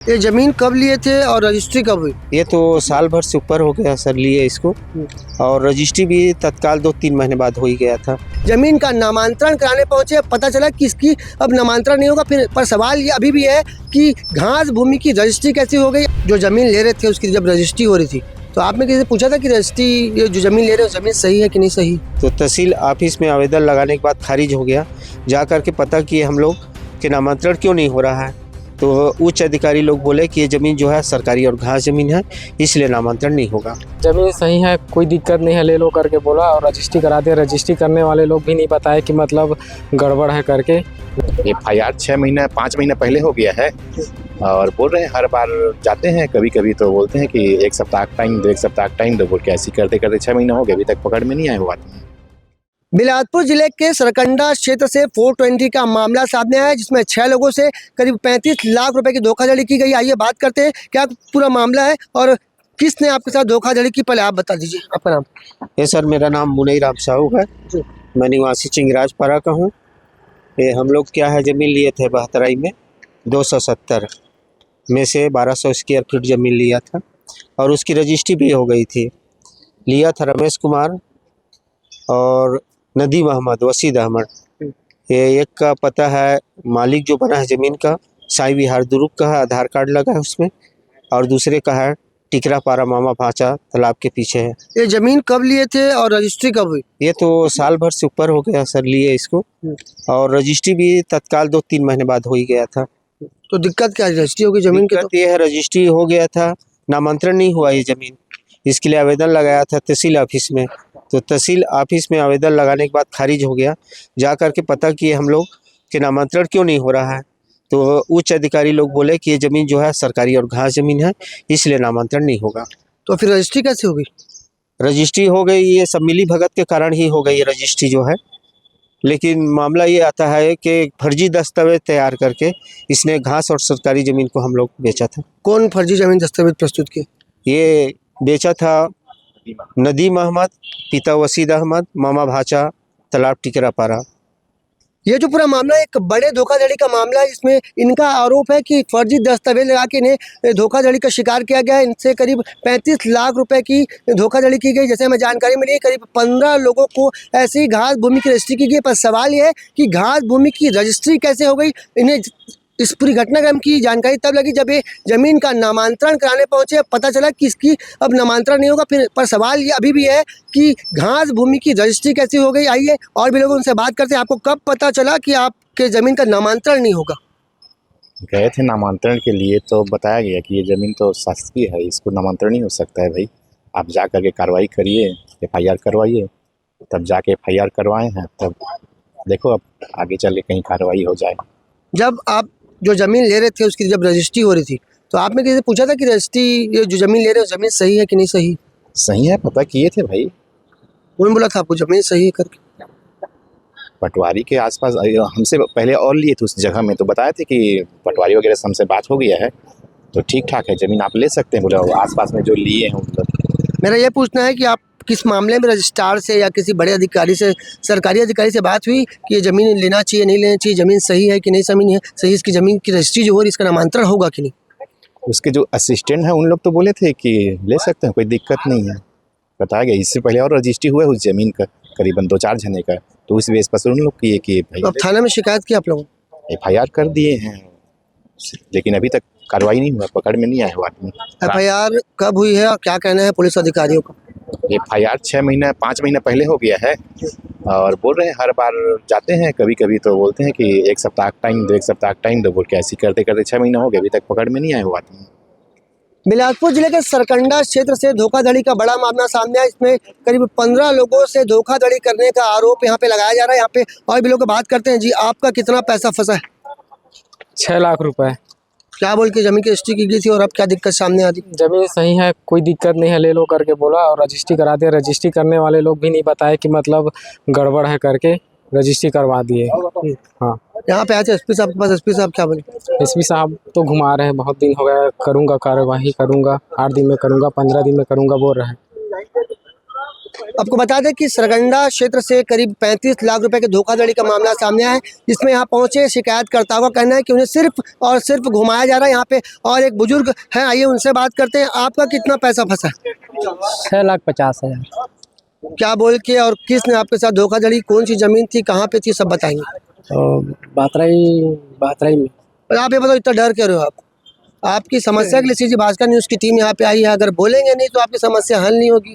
ये जमीन कब लिए थे और रजिस्ट्री कब हुई? ये तो साल भर से ऊपर हो गया सर लिए इसको, और रजिस्ट्री भी तत्काल 2-3 महीने बाद हो ही गया था। जमीन का नामांतरण कराने पहुंचे, पता चला कि इसकी अब नामांतरण नहीं होगा। फिर पर सवाल ये अभी भी है कि घास भूमि की रजिस्ट्री कैसे हो गई? जो जमीन ले रहे थे उसकी जब रजिस्ट्री हो रही थी तो आपने किसी से पूछा था कि रजिस्ट्री ये जो जमीन ले रहे हो जमीन सही है कि नहीं सही? तो तहसील ऑफिस में आवेदन लगाने के बाद खारिज हो गया। जा करके पता किए हम लोग कि नामांतरण क्यों नहीं हो रहा है, तो उच्च अधिकारी लोग बोले कि ये ज़मीन जो है सरकारी और घास ज़मीन है, इसलिए नामांतरण नहीं होगा। ज़मीन सही है, कोई दिक्कत नहीं है, ले लो करके बोला और रजिस्ट्री करा दिया। रजिस्ट्री करने वाले लोग भी नहीं बताए कि मतलब गड़बड़ है करके। FIR 6 महीने 5 महीने पहले हो गया है और बोल रहे हैं हर बार जाते हैं, कभी कभी तो बोलते हैं कि 1 सप्ताह टाइम दो, 1 सप्ताह टाइम दो, बोल के ऐसी करते करते 6 महीने हो गए, अभी तक पकड़ में नहीं आए वो आदमी। बिलासपुर जिले के सरकंडा क्षेत्र से 420 का मामला सामने आया है, जिसमें 6 लोगों से करीब 35 लाख रुपए की धोखाधड़ी की गई। आइए बात करते हैं क्या पूरा मामला है और किसने आपके साथ धोखाधड़ी की, पहले आप बता दीजिए आपका नाम। ये सर मेरा नाम मुनई राम साहू है, मैं निवासी चिंगराजपारा का हूँ। ये हम लोग क्या है ज़मीन लिए थे बहतराई में 270 में से 1200 स्क्वायर फीट ज़मीन लिया था और उसकी रजिस्ट्री भी हो गई थी। लिया था रमेश कुमार और नदीम अहमद, वसीद अहमद। ये एक का पता है मालिक जो बना है ज़मीन का साई विहार दुरुप का है, आधार कार्ड लगा है उसमें, और दूसरे का है टिकरापारा मामा भाचा तालाब के पीछे है। ये जमीन कब लिए थे और रजिस्ट्री कब हुई? ये तो साल भर से ऊपर हो गया सर लिए इसको, और रजिस्ट्री भी तत्काल 2-3 महीने बाद हो ही गया था। तो दिक्कत क्या है? रजिस्ट्री होगी जमीन की? दिक्कत ये है रजिस्ट्री हो गया था, नामांतरण नहीं हुआ ये ज़मीन, इसके लिए आवेदन लगाया था तहसील ऑफिस में। तो तहसील ऑफिस में आवेदन लगाने के बाद खारिज हो गया। जा कर के पता किए हम लोग कि नामांतरण क्यों नहीं हो रहा है, तो उच्च अधिकारी लोग बोले कि ये ज़मीन जो है सरकारी और घास ज़मीन है, इसलिए नामांतरण नहीं होगा। तो फिर रजिस्ट्री कैसे होगी? रजिस्ट्री हो गई, ये सब मिली भगत के कारण ही हो गई ये रजिस्ट्री जो है। लेकिन मामला ये आता है कि फर्जी दस्तावेज तैयार करके इसने घास और सरकारी ज़मीन को हम लोग बेचा था। कौन फर्जी जमीन दस्तावेज प्रस्तुत किए? ये बेचा था नदीम अहमद, पिता वसीद अहमद, मामा भाचा तालाब टिकरापारा। ये जो पूरा मामला एक बड़े धोखाधड़ी का मामला है, जिसमें इनका आरोप है कि फर्जी दस्तावेज लगा के इन्हें धोखाधड़ी का शिकार किया गया है। इनसे करीब 35 लाख रुपए की धोखाधड़ी की गई। जैसे हमें जानकारी मिली है करीब 15 लोगों को ऐसी घास भूमि की रजिस्ट्री की गई। पर सवाल ये है कि घास भूमि की रजिस्ट्री कैसे हो गई? इन्हें इस पूरी घटनाक्रम की जानकारी तब लगी जब ये जमीन का नामांतरण कराने पहुंचे, पता चला कि इसकी अब नामांतरण नहीं होगा। फिर पर सवाल ये अभी भी है कि घास भूमि की रजिस्ट्री कैसे हो गई? आइए और भी लोगों उनसे बात करते हैं। आपको कब पता चला कि आपके जमीन का नामांतरण नहीं होगा? गए थे नामांतरण के लिए तो बताया गया कि ये ज़मीन तो शासकीय है, इसको नामांतरण नहीं हो सकता है। भाई आप जा करके कार्रवाई करिए, FIR करवाइए, तब जाके FIR करवाए हैं, तब देखो अब आगे चल के कहीं कार्रवाई हो जाए। जब आप जो ज़मीन ले रहे थे उसकी जब रजिस्ट्री हो रही थी तो आपने किसी से पूछा था कि रजिस्ट्री ये जो ज़मीन ले रहे हो ज़मीन सही है कि नहीं सही? सही है, पता किए थे भाई। उन्होंने बोला था आपको ज़मीन सही है करके? पटवारी के आसपास हमसे पहले और लिए थे उस जगह में, तो बताए थे कि पटवारी वगैरह से हमसे बात हो गया है तो ठीक ठाक है, ज़मीन आप ले सकते हैं। बोले आसपास में जो लिए हैं उनको। मेरा ये पूछना है कि आप किस मामले में रजिस्ट्रार से या किसी बड़े अधिकारी से, सरकारी अधिकारी से बात हुई कि ये ज़मीन लेना चाहिए नहीं लेना चाहिए, ज़मीन सही है कि नहीं ज़मीन है सही, इसकी ज़मीन की रजिस्ट्री जो हो रही इसका नामांतरण होगा कि नहीं? उसके जो असिस्टेंट हैं उन लोग तो बोले थे कि ले सकते हैं, कोई दिक्कत नहीं है, बताया गया। इससे पहले और रजिस्ट्री हुआ है उस ज़मीन का करीबन 2-4 जने का, तो उस बेस पर उन लोग किए कि तो अब थाना में शिकायत की आप लोगों? FIR कर दिए हैं, लेकिन अभी तक कार्रवाई नहीं हुआ, पकड़ में नहीं आया वो आदमी। FIR कब हुई है और क्या कहना है पुलिस अधिकारियों का? FIR 6 महीने 5 महीने पहले हो गया है और बोल रहे हैं हर बार जाते हैं, कभी कभी तो बोलते हैं कि 1 सप्ताह टाइम दो, 1 सप्ताह टाइम दो, बोल के ऐसी करते करते 6 महीने हो गए, अभी तक पकड़ में नहीं आए वो आदमी। बिलासपुर जिले के सरकंडा क्षेत्र से धोखाधड़ी का बड़ा मामला सामने आया। इसमें करीब 15 लोगों से धोखाधड़ी करने का आरोप यहाँ पे लगाया जा रहा है। यहाँ पे और भी लोग बात करते हैं। जी, आपका कितना पैसा फंसा है? 6 लाख रुपए। क्या बोल के जमीन की रजिस्ट्री की गई थी और अब क्या दिक्कत सामने आती? ज़मीन सही है, कोई दिक्कत नहीं है, ले लो करके बोला और रजिस्ट्री करा दिया। रजिस्ट्री करने वाले लोग भी नहीं बताए कि मतलब गड़बड़ है करके रजिस्ट्री करवा दिए। हाँ, यहाँ पे आए थे SP साहब के पास, SP साहब क्या बोले? SP साहब तो घुमा रहे हैं, बहुत दिन हो गया, करूँगा कार्रवाई करूँगा, 8 दिन में करूँगा, 15 दिन में करूँगा बोल रहे हैं। आपको बता दें कि सरगंडा क्षेत्र से करीब 35 लाख रुपए के धोखाधड़ी का मामला सामने आया है, जिसमें यहाँ पहुंचे शिकायतकर्ताओं का कहना है कि उन्हें सिर्फ और सिर्फ घुमाया जा रहा है यहाँ पे। और एक बुजुर्ग हैं, आइए उनसे बात करते हैं। आपका कितना पैसा फंसा? 6,50,000। क्या बोल के और किसने आपके साथ धोखाधड़ी, कौन सी जमीन थी, कहाँ पे थी, सब बताएंगे। तो बातराई में। और आप ये बताओ, इतना डर क्यों रहे हो आप? आपकी समस्या के लिए सीजी भास्कर न्यूज़ की टीम यहाँ पे आई है। अगर बोलेंगे नहीं तो आपकी समस्या हल नहीं होगी।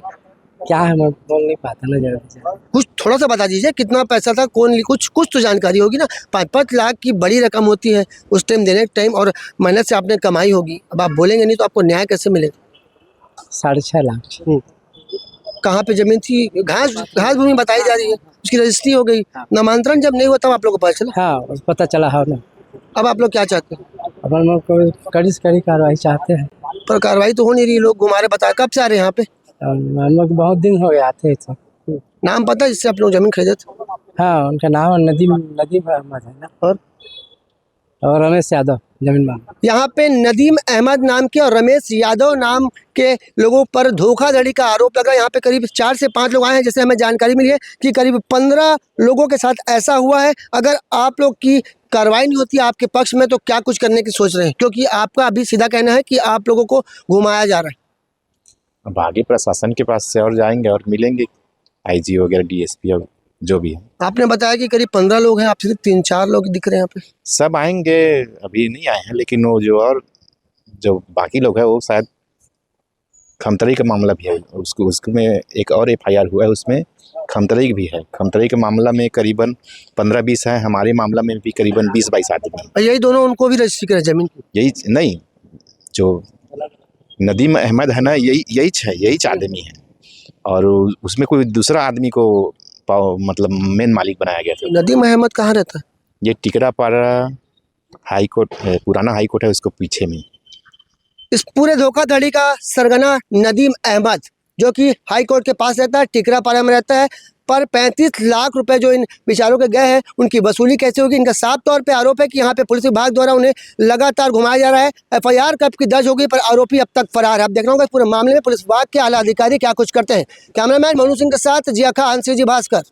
क्या है, मैं बोल नहीं पाता ना जरा। कुछ थोड़ा सा बता दीजिए, कितना पैसा था, कौन, कुछ तो जानकारी होगी ना। 5-5 लाख की बड़ी रकम होती है उस टाइम, देने के टाइम, और मेहनत से आपने कमाई होगी। अब आप बोलेंगे नहीं तो आपको न्याय कैसे मिलेगा? 6.5 लाख। कहाँ पे जमीन थी? घास भूमि बताई जा रही है, उसकी रजिस्ट्री हो गई, नामांतरण जब नहीं हुआ तब आप लोगों को पता चला। हाँ, पता चला है ना। अब आप लोग क्या चाहते हैं? अपन लोग को कड़ी से कड़ी कार्रवाई चाहते हैं। पर कार्रवाई तो हो नहीं रही, लोग घुमा रहे। बताया कब से आ रहे हैं यहाँ पे? हम लोग बहुत दिन हो गए आते हैं सब। नाम पता है जिससे आप लोग जमीन खरीदे थे? हाँ, उनका नाम नदीम अहमद है ना, और रमेश यादव जमीन मांग। यहाँ पे नदीम अहमद नाम के और रमेश यादव नाम के लोगों पर धोखाधड़ी का आरोप लगा। यहाँ पे करीब 4 से 5 लोग आए हैं, जैसे हमें जानकारी मिली है कि करीब 15 लोगों के साथ ऐसा हुआ है। अगर आप लोग की कार्रवाई नहीं होती आपके पक्ष में तो क्या कुछ करने की सोच रहे हैं? क्योंकि आपका अभी सीधा कहना है कि आप लोगों को घुमाया जा रहा है। अब आगे प्रशासन के पास से और जाएंगे और मिलेंगे, आईजी वगैरह, डीएसपी और जो भी है। आपने बताया कि करीब 15 लोग हैं, आप सिर्फ 3-4 लोग दिख रहे हैं यहाँ पे। सब आएंगे, अभी नहीं आए हैं, लेकिन वो जो बाकी लोग हैं वो शायद खमतरी का मामला भी है, उसमें एक और FIR हुआ है, उसमें खमतरी भी है। खमतरी के मामला में करीबन 15-20 है, हमारे मामला में भी करीबन 20-22 आदमी हैं। और यही दोनों उनको भी रजिस्ट्री करें जमीन की? यही नहीं, जो नदीम अहमद है ना, यही 4 आदमी है, और उसमें कोई दूसरा आदमी को मतलब मेन मालिक बनाया गया था। नदीम अहमद कहाँ रहता है? ये टिकरापाड़ा हाई कोर्ट, पुराना हाई कोर्ट है, उसको पीछे में। इस पूरे धोखाधड़ी का सरगना नदीम अहमद, जो कि हाई कोर्ट के पास रहता है, टिकरापाड़ा में रहता है, पर 35 लाख रुपए जो इन बेचारों के गए हैं उनकी वसूली कैसे होगी? इनका साफ तौर पे आरोप है कि यहाँ पे पुलिस विभाग द्वारा उन्हें लगातार घुमाया जा रहा है। FIR कब की दर्ज होगी, पर आरोपी अब तक फरार है। अब देखना होगा इस पूरे मामले में पुलिस विभाग के आला अधिकारी क्या कुछ करते हैं। कैमरामैन मनु सिंह के साथ जिया खान, सीजी भास्कर।